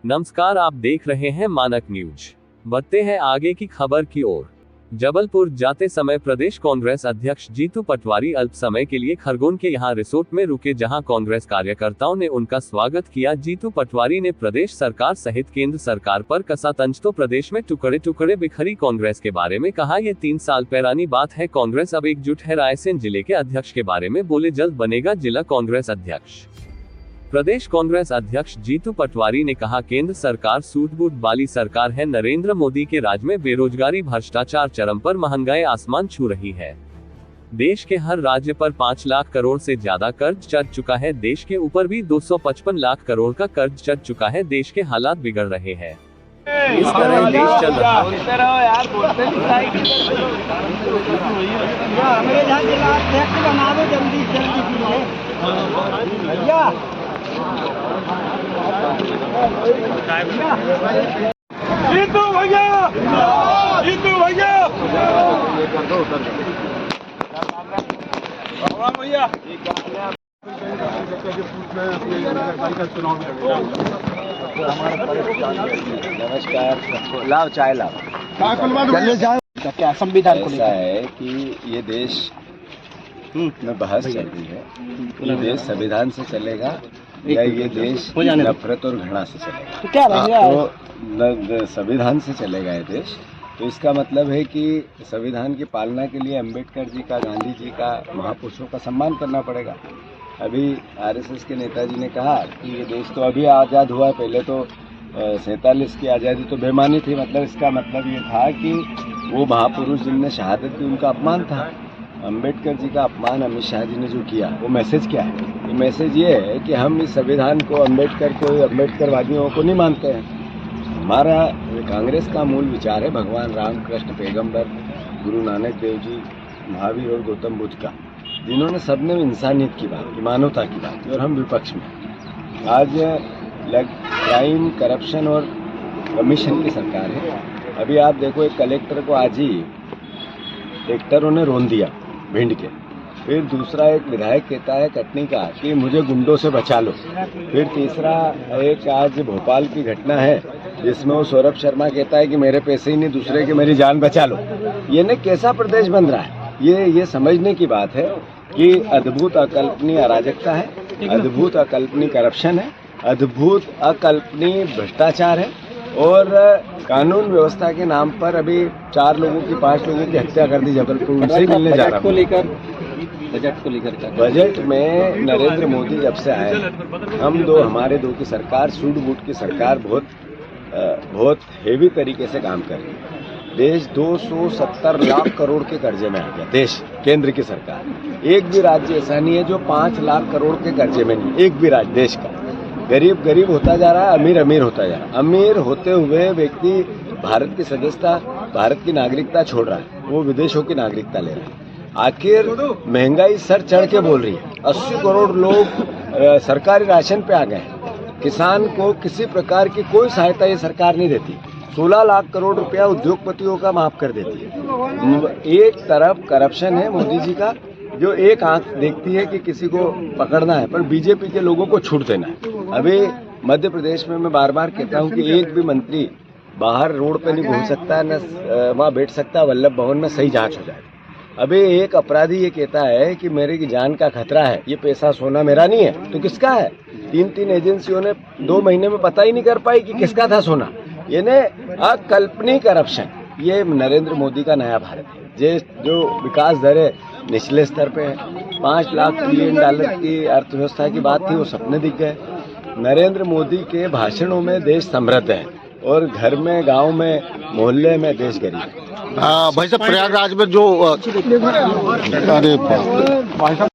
नमस्कार, आप देख रहे हैं मानक न्यूज। बढ़ते हैं आगे की खबर की ओर। जबलपुर जाते समय प्रदेश कांग्रेस अध्यक्ष जीतू पटवारी अल्प समय के लिए खरगोन के यहां रिसोर्ट में रुके, जहां कांग्रेस कार्यकर्ताओं ने उनका स्वागत किया। जीतू पटवारी ने प्रदेश सरकार सहित केंद्र सरकार पर कसा तंज, तो प्रदेश में टुकड़े टुकड़े बिखरी कांग्रेस के बारे में कहा, ये 3 साल पुरानी बात है, कांग्रेस अब एकजुट है। रायसेन जिले के अध्यक्ष के बारे में बोले, जल्द बनेगा जिला कांग्रेस अध्यक्ष। प्रदेश कांग्रेस अध्यक्ष जीतू पटवारी ने कहा, केंद्र सरकार सूट-बूट वाली सरकार है। नरेंद्र मोदी के राज में बेरोजगारी, भ्रष्टाचार चरम पर, महंगाई आसमान छू रही है। देश के हर राज्य पर 5 लाख करोड़ से ज्यादा कर्ज चढ़ चुका है। देश के ऊपर भी 255 लाख करोड़ का कर्ज चढ़ चुका है। देश के हालात बिगड़ रहे हैं। इस तरह देश चल रहा है। जीतू भैया, जीतू भैया, भैया नमस्कार, लाओ चाय लाओ। क्या संविधान को ऐसा है कि ये देश में बहस चल रही है, ये देश संविधान से चलेगा या ये देश नफरत और घृणा से चलेगा। तो क्या तो संविधान से चलेगा ये देश, तो इसका मतलब है कि संविधान की पालना के लिए अम्बेडकर जी का, गांधी जी का, महापुरुषों का सम्मान करना पड़ेगा। अभी आरएसएस के नेताजी ने कहा कि ये देश तो अभी आज़ाद हुआ है, पहले तो 47 की आज़ादी तो बेमानी थी। मतलब इसका मतलब ये था कि वो महापुरुष जिनने शहादत दी उनका अपमान था। अम्बेडकर जी का अपमान अमित शाह जी ने जो किया, वो मैसेज क्या है? ये मैसेज ये है कि हम इस संविधान को, अम्बेडकर को, अम्बेडकरवादियों को नहीं मानते हैं। हमारा कांग्रेस का मूल विचार है भगवान राम, कृष्ण, पैगंबर, गुरु नानक देव जी, महावीर और गौतम बुद्ध का, जिन्होंने सबने इंसानियत की बात की, मानवता की बात की, और हम विपक्ष में। आज क्राइम, करप्शन और कमीशन की सरकार है। अभी आप देखो, एक कलेक्टर को आज ही ट्रैक्टरों ने रोन दिया भिंड के। फिर दूसरा एक विधायक कहता है कटनी का कि मुझे गुंडों से बचा लो। फिर तीसरा एक आज भोपाल की घटना है जिसमें वो सौरभ शर्मा कहता है कि मेरे पैसे ही नहीं, दूसरे की मेरी जान बचा लो। ये ने कैसा प्रदेश बन रहा है? ये समझने की बात है कि अद्भुत अकल्पनीय अराजकता है, अद्भुत अकल्पनीय करप्शन है, अद्भुत अकल्पनीय भ्रष्टाचार है, और कानून व्यवस्था के नाम पर अभी 4 लोगों की, 5 लोगों की हत्या कर दी जबलपुर। उनसे ही मिलने जा रहा हूं। बजट में नरेंद्र मोदी जब से आए, हमारे दो की सरकार, सूट बूट की सरकार बहुत हेवी तरीके से काम कर रही है। देश 270 लाख करोड़ के कर्जे में आ गया। देश, केंद्र की सरकार, एक भी राज्य ऐसा नहीं है जो 5 लाख करोड़ के कर्जे में नहीं। एक भी राज्य देश का गरीब गरीब होता जा रहा है, अमीर अमीर होता जा रहा है। अमीर होते हुए व्यक्ति भारत की सदस्यता, भारत की नागरिकता छोड़ रहा है, वो विदेशों की नागरिकता ले रहा है। आखिर महंगाई सर चढ़ के बोल रही है। 80 करोड़ लोग सरकारी राशन पे आ गए हैं। किसान को किसी प्रकार की कोई सहायता ये सरकार नहीं देती। 16 लाख करोड़ रुपया उद्योगपतियों का माफ कर देती है। एक तरफ करप्शन है मोदी जी का, जो एक आंख देखती है कि किसी को पकड़ना है, पर बीजेपी के लोगों को छूट देना है। अभी मध्य प्रदेश में मैं बार बार कहता हूं कि एक भी मंत्री बाहर रोड पे नहीं घूम सकता, न वहाँ बैठ सकता वल्लभ भवन में, सही जांच हो जाए। अभी एक अपराधी ये कहता है कि मेरे की जान का खतरा है, ये पैसा सोना मेरा नहीं है, तो किसका है? 3 एजेंसियों ने 2 महीने में पता ही नहीं कर पाई कि किसका था सोना। ये ने अकल्पनीय करप्शन। ये नरेंद्र मोदी का नया भारत है, जो विकास दर है निचले स्तर पे है। 5 लाख ट्रिलियन डॉलर की अर्थव्यवस्था की बात थी, वो सपने दिख गए। नरेंद्र मोदी के भाषणों में देश समृद्ध है, और घर में, गांव में, मोहल्ले में देश गरीब है। भाई साहब, प्रयागराज में जो